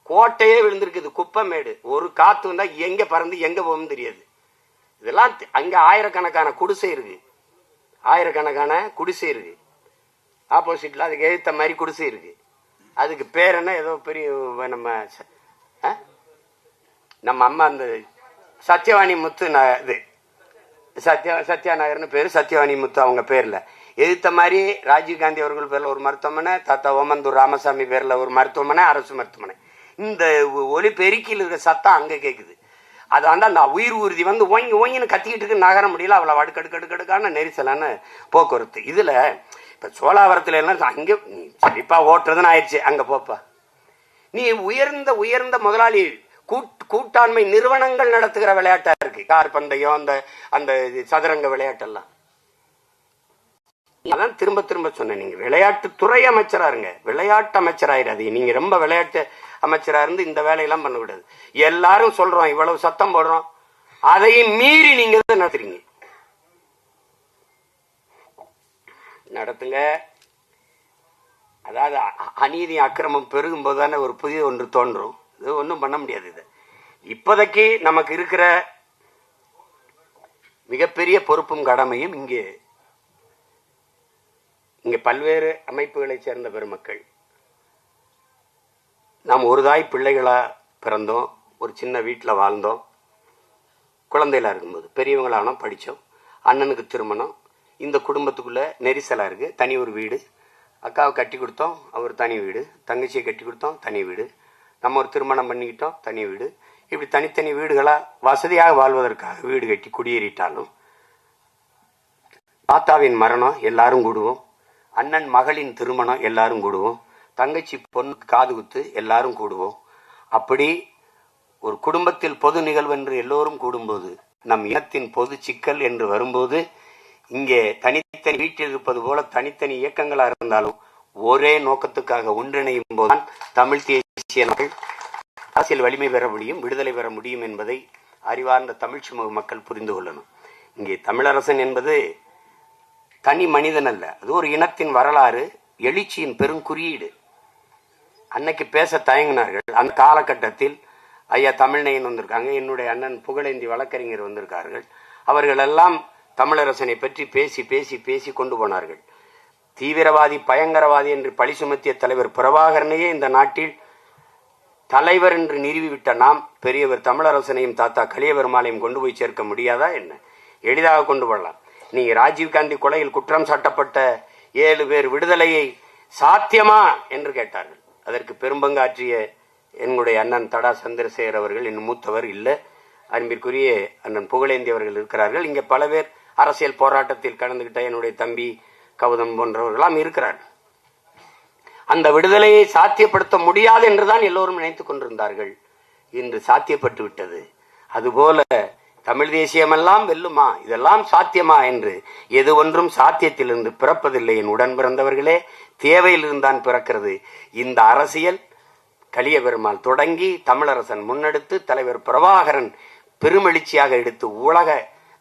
கோட்டையே விழுந்திருக்குது, குப்பமேடு. ஒரு காத்து வந்தா எங்க பறந்து எங்க போகும் தெரியாது. இதெல்லாம் அங்க ஆயிரக்கணக்கான குடிசை இருக்கு, ஆயிரக்கணக்கான குடிசை இருக்கு. ஆப்போசிட்ல அதுக்கு எழுத்த மாதிரி குடிசை இருக்கு. அதுக்கு பேர் என்ன, ஏதோ பெரிய நம்ம அம்மா அந்த சத்யவாணி முத்து இது சத்யா நகர்னு பேரு, சத்யவாணி முத்து அவங்க பேர்ல. எதிர்த்த மாதிரி ராஜீவ்காந்தி அவர்கள் பேர்ல ஒரு மருத்துவமனை, தாத்தா ஓமந்தூர் ராமசாமி பேர்ல ஒரு மருத்துவமனை, அரசு மருத்துவமனை. இந்த ஒலி பெருக்கில் இருக்கிற சத்தம் அங்க கேக்குது. அது வந்து அந்த உயிர் ஊர்தி வந்து ஓங்கி ஓங்கின்னு கத்திக்கிட்டு இருக்கு, நகர முடியல. அவ்வளவு அடுக்கடுக்கடுக்கான நெரிசலான போக்குவரத்து. இதுல இப்ப சோழாவரத்துல எல்லாம் அங்கே சரிப்பா ஓட்டுறதுன்னு ஆயிடுச்சு, அங்க போப்பா. நீ உயர்ந்த உயர்ந்த முதலாளி கூட்டாண்மை நிறுவனங்கள் நடத்துகிற விளையாட்டா இருக்கு, கார் பந்தயம், அந்த அந்த சதுரங்க விளையாட்டெல்லாம். அதான் திரும்ப திரும்ப சொன்னேன், நீங்க விளையாட்டுத்துறை அமைச்சரா இருங்க, விளையாட்டு அமைச்சராயிராது. நீங்க ரொம்ப விளையாட்டு அமைச்சரா இருந்து இந்த வேலையெல்லாம் பண்ணக்கூடாது. எல்லாரும் சொல்றோம், இவ்வளவு சத்தம் போடுறோம், அதையும் மீறி நீங்க நடத்துறீங்க. நடத்துங்க. அதாவது அநீதி அக்கிரமம் பெருகும் போதுதானே ஒரு புதிய ஒன்று தோன்றும். இது ஒன்றும் பண்ண முடியாது. இது இப்போதைக்கு நமக்கு இருக்கிற மிகப்பெரிய பொறுப்பும் கடமையும் இங்கே பல்வேறு அமைப்புகளை சேர்ந்த பெருமக்கள். நாம் ஒரு தாய் பிள்ளைகளா பிறந்தோம், ஒரு சின்ன வீட்டில் வாழ்ந்தோம், குழந்தைகளா இருக்கும்போது பெரியவங்களானோம், படித்தோம், அண்ணனுக்கு திருமணம், இந்த குடும்பத்துக்குள்ள நெரிசலா இருக்கு, தனி ஒரு வீடு, அக்காவை கட்டி கொடுத்தோம், அவர் தனி வீடு, தங்கச்சியை கட்டி கொடுத்தோம், தனி வீடு, நம்ம ஒரு திருமணம் பண்ணிக்கிட்டோம், தனி வீடு. இப்படி தனித்தனி வீடுகளா வசதியாக வாழ்வதற்காக வீடு கட்டி குடியேறிட்டாலும் தாத்தாவின் மரணம் எல்லாரும் கூடுவோம், அண்ணன் மகளின் திருமணம் எல்லாரும் கூடுவோம், தங்கச்சி பொண்ணுக்கு காது குத்து எல்லாரும் கூடுவோம். அப்படி ஒரு குடும்பத்தில் பொது நிகழ்வு என்று எல்லோரும் கூடும்போது, நம் இனத்தின் பொது சிக்கல் என்று வரும்போது, இங்கே தனித்தனி வீட்டில் இருப்பது போல தனித்தனி இயக்கங்களா இருந்தாலும் ஒரே நோக்கத்துக்காக ஒன்றிணையும் போதுதான் தமிழ் தேசிய அரசியல் வலிமை பெற முடியும், விடுதலை பெற முடியும் என்பதை அறிவார்ந்த தமிழ் சமூக மக்கள் புரிந்து கொள்ளணும். இங்கே தமிழரசன் என்பது தனி மனிதன் அல்ல, அது ஒரு இனத்தின் வரலாறு, எழுச்சியின் பெருங்குறியீடு. அன்னைக்கு பேச தயங்கினார்கள். அந்த காலகட்டத்தில் ஐயா தமிழ்நயன் வந்திருக்காங்க, என்னுடைய அண்ணன் புகழேந்தி வழக்கறிஞர் வந்திருக்கார்கள். அவர்கள் எல்லாம் தமிழரசனை பற்றி பேசி பேசி பேசி கொண்டு போனார்கள். தீவிரவாதி பயங்கரவாதி என்று பழி சுமத்திய தலைவர் பிரபாகரனையே இந்த நாட்டில் தலைவர் என்று நிறுவிவிட்ட நாம் பெரியவர் தமிழரசனையும் தாத்தா கலியபெருமாளையும் கொண்டு போய் சேர்க்க முடியாதா என்ன? எளிதாக கொண்டு போடலாம். நீங்க ராஜீவ்காந்தி கொலையில் குற்றம் சாட்டப்பட்ட 7 பேர் விடுதலையை சாத்தியமா என்று கேட்டார்கள். அதற்கு பெரும்பங்காற்றிய என்னுடைய அண்ணன் தடா சந்திரசேகர் அவர்கள், இன்னும் மூத்தவர் இல்லை, அன்பிற்குரிய அண்ணன் புகழேந்தி அவர்கள் இருக்கிறார்கள். இங்கே பல பேர் அரசியல் போராட்டத்தில் கலந்துகிட்ட என்னுடைய தம்பி கௌதம் போன்றவர்களாம் இருக்கிறார்கள். அந்த விடுதலையை சாத்தியப்படுத்த முடியாது என்றுதான் எல்லோரும் நினைத்துக் கொண்டிருந்தார்கள். இன்று சாத்தியப்பட்டு விட்டது. அதுபோல தமிழ் தேசியமெல்லாம் வெல்லுமா, இதெல்லாம் சாத்தியமா என்று எது ஒன்றும் சாத்தியத்திலிருந்து பிறப்பதில்லை. என் உடன் பிறந்தவர்களே, தேவையிலிருந்தான் பிறக்கிறது. இந்த அரசியல் கலியபெருமாள் தொடங்கி தமிழரசன் முன்னெடுத்து தலைவர் பிரபாகரன் பெருமெழுச்சியாக எடுத்து உலக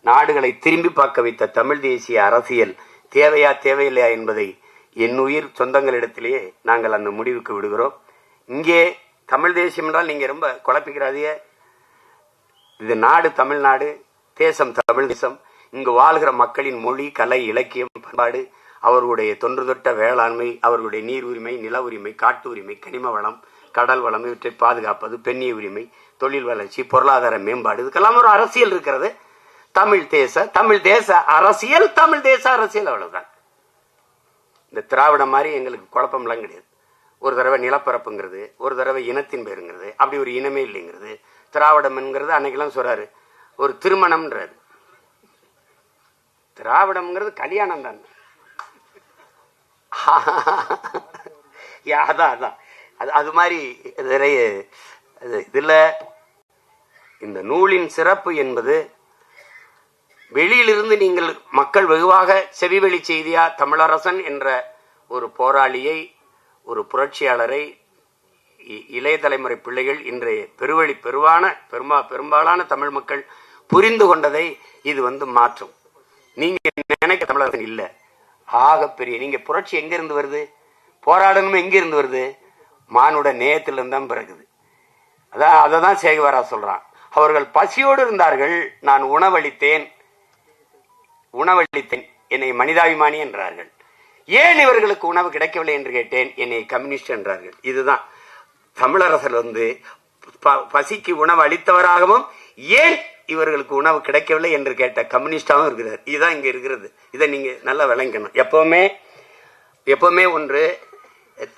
நாடுகளை திரும்பி பார்க்க வைத்த தமிழ் தேசிய அரசியல் தேவையா தேவையில்லையா என்பதை என் உயிர் சொந்தங்களிடத்திலேயே நாங்கள் அந்த முடிவுக்கு விடுகிறோம். இங்கே தமிழ் தேசியம் என்றால் நீங்க ரொம்ப குழப்பிக்கிறாதே. இது நாடு தமிழ்நாடு, தேசம் தமிழ் தேசம். இங்கு வாழ்கிற மக்களின் மொழி, கலை, இலக்கியம், பண்பாடு, அவர்களுடைய தொன்று தொட்ட வேளாண்மை, அவர்களுடைய நீர் உரிமை, நில உரிமை, காட்டு உரிமை, கனிம வளம், கடல் வளம், இவற்றை பாதுகாப்பது, பெண்ணிய உரிமை, தொழில் வளர்ச்சி, பொருளாதார மேம்பாடு, இதுக்கெல்லாம் ஒரு அரசியல் இருக்கிறது. தமிழ் தேச அரசியல், தமிழ் தேச அரசியல், அவ்வளவுதான். இந்த திராவிட மாதிரி எங்களுக்கு குழப்பம்லாம் கிடையாது. ஒரு தடவை நிலப்பரப்புங்கிறது, ஒரு தடவை இனத்தின் பேருங்கிறது, அப்படி ஒரு இனமே இல்லைங்கிறது. திராவிடம்ங்கிறது அன்னைக்கெல்லாம் சொல்றாரு ஒரு திருமணம்ன்றாரு. திராவிடம்ங்கிறது கல்யாணம் தான். அதான் அதான் அது மாதிரி நிறைய இதுல இந்த நூலின் சிறப்பு என்பது வெளியிலிருந்து நீங்கள் மக்கள் வெகுவாக செவிவெளி செய்தியா தமிழரசன் என்ற ஒரு போராளியை, ஒரு புரட்சியாளரை இளைய தலைமுறை பிள்ளைகள் இன்றைய பெரும்பாலான தமிழ் மக்கள் புரிந்து கொண்டதை இது மாற்றும். நீங்க நினைக்க தமிழரசன் இல்ல, ஆகப்பெரிய நீங்க புரட்சி எங்க இருந்து வருது, போராடணும் எங்க இருந்து வருது, மானுட நேயத்திலிருந்து தான் பிறகுது. அததான் சேகுவாரா சொல்றான். அவர்கள் பசியோடு இருந்தார்கள், நான் உணவளித்தேன், என்னை மனிதாபிமானி என்றார்கள். ஏன் இவர்களுக்கு உணவு கிடைக்கவில்லை என்று கேட்டேன், என்னை கம்யூனிஸ்ட் என்றார்கள். இதுதான் தமிழரசர் பசிக்கு உணவு அளித்தவராகவும் ஏன் இவர்களுக்கு உணவு கிடைக்கவில்லை என்று கேட்ட கம்யூனிஸ்டாகவும் இருக்கிறார். இதுதான் இங்க இருக்கிறது. இதை நீங்க நல்லா விளங்கணும். எப்பவுமே ஒன்று,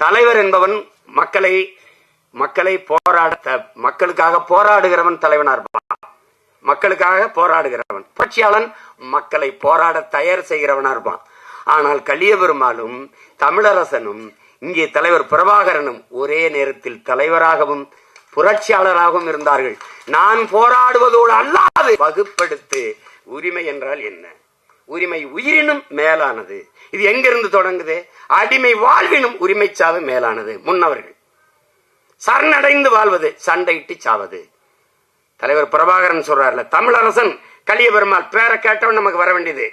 தலைவர் என்பவன் மக்களுக்காக போராடுகிறவன் தலைவனா இருப்பான். மக்களுக்காக போராடுகிறவன் புரட்சியாளன், மக்களை போராட தயார் செய்கிறவனா இருப்பான். ஆனால் கலியபெருமாளும் தமிழரசனும் இங்கே தலைவர் பிரபாகரனும் ஒரே நேரத்தில் தலைவராகவும் புரட்சியாளராகவும் இருந்தார்கள். நான் போராடுவதோடு அல்லாது வகுப்படுத்து. உரிமை என்றால் என்ன? உரிமை உயிரினும் மேலானது. இது எங்கிருந்து தொடங்குது? அடிமை வாழ்வினும் உரிமை சாவு மேலானது. முன்னவர்கள் சரணடைந்து வாழ்வது, சண்டையிட்டு சாவது. தலைவர் பிரபாகரன் சொல்றாருல, தமிழரசன் கலியபெருமாள் பேரை கேட்டவன் நமக்கு வர வேண்டியது.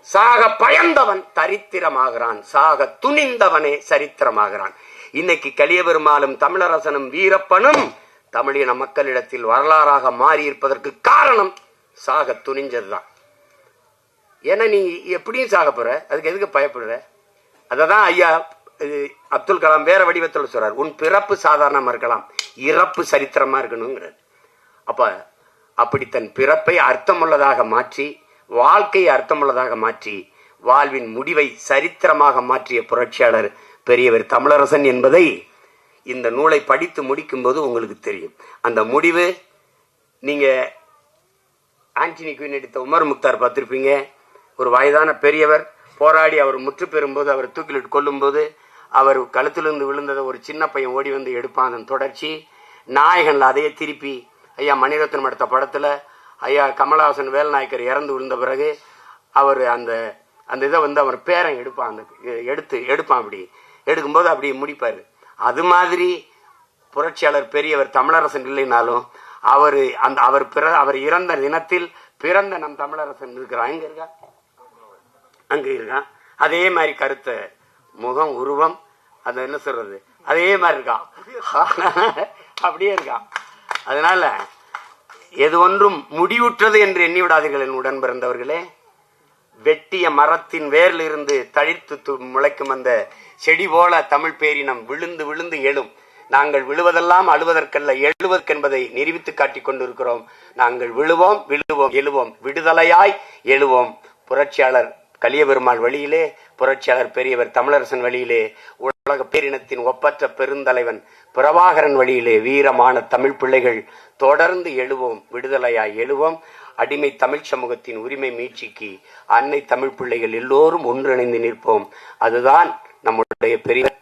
சாக பயந்தவன் தரித்திரமாகிறான், சாக துணிந்தவனே சரித்திரமாகிறான். இன்னைக்கு கலியபெருமாளும் தமிழரசனும் வீரப்பனும் தமிழின மக்களிடத்தில் வரலாறாக மாறி இருப்பதற்கு காரணம் சாக துணிஞ்சதுதான். ஏன்னா நீ எப்படியும் சாக போற, அதுக்கு எதுக்கு பயப்படுற? அததான் ஐயா அப்துல் கலாம் வேற வடிவத்தில் சொல்றார், உன் பிறப்பு சாதாரணமா இருக்கலாம், இறப்பு சரித்திரமா இருக்கணுங்கிறார். அப்படி தன் பிறப்பை அர்த்தமுள்ளதாக மாற்றி, வாழ்க்கையை அர்த்தமுள்ளதாக மாற்றி, வாழ்வின் முடிவை சரித்திரமாக மாற்றிய புரட்சியாளர் பெரியவர் தமிழரசன் என்பதை இந்த நூலை படித்து முடிக்கும் போது உங்களுக்கு தெரியும். அந்த முடிவு நீங்க ஆண்டனி குயின் எடுத்த உமர் முக்தார் பார்த்திருப்பீங்க. ஒரு வயதான பெரியவர் போராடி அவர் முற்று பெறும்போது, அவர் தூக்கிலிட்டு கொள்ளும் போது அவர் கழுத்திலிருந்து விழுந்ததை ஒரு சின்ன பையன் ஓடி வந்து எடுப்பான். அதன் தொடர்ச்சி நாயகன்ல அதையே திருப்பி ஐயா மணிரத்னம் எடுத்த படத்துல ஐயா கமலஹாசன் வேல்நாயக்கர் இறந்து விழுந்த பிறகு அவர் அந்த இதை அவர் பேரன் எடுப்பான், எடுப்பான். அப்படி எடுக்கும்போது அப்படி முடிப்பாரு. அது மாதிரி புரட்சியாளர் பெரியவர் தமிழரசன் இல்லைனாலும் அவர் இறந்த தினத்தில் பிறந்த நம் தமிழரசன் இருக்கிறான். அங்க இருக்கான். அதே மாதிரி கருத்த முகம், உருவம், அந்த என்ன சொல்றது, அதே மாதிரி இருக்கான், அப்படியே இருக்கான். அதனால எது ஒன்றும் முடிவுற்றது என்று எண்ணி விடாதீர்கள் என் உடன் பிறந்தவர்களே. வெட்டிய மரத்தின் வேரில் இருந்து தழித்து முளைக்கும் அந்த செடி போல தமிழ் பேரினம் விழுந்து விழுந்து எழும். நாங்கள் விழுவதெல்லாம் அழுவதற்கல்ல, எழுவதற்கென்பதை நிரூபித்து காட்டிக் கொண்டிருக்கிறோம். நாங்கள் விழுவோம், எழுவோம், விடுதலையாய் எழுவோம். புரட்சியாளர் கலியபெருமாள் வழியிலே, புரட்சியாளர் பெரியவர் தமிழரசன் வழியிலே, உலக பேரினத்தின் ஒப்பற்ற பெருந்தலைவன் பிரபாகரன் வழியிலே வீரமான தமிழ் பிள்ளைகள் தொடர்ந்து எழுவோம், விடுதலையாய் எழுவோம். அடிமை தமிழ் சமூகத்தின் உரிமை மீட்சிக்கு அன்னை தமிழ் பிள்ளைகள் எல்லோரும் ஒன்றிணைந்து நிற்போம். அதுதான் நம்முடைய பெரியவர்.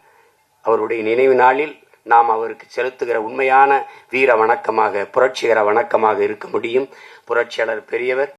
அவருடைய நினைவு நாளில் நாம் அவருக்கு செலுத்துகிற உண்மையான வீர வணக்கமாக, புரட்சிகர வணக்கமாக இருக்க முடியும். புரட்சியாளர் பெரியவர்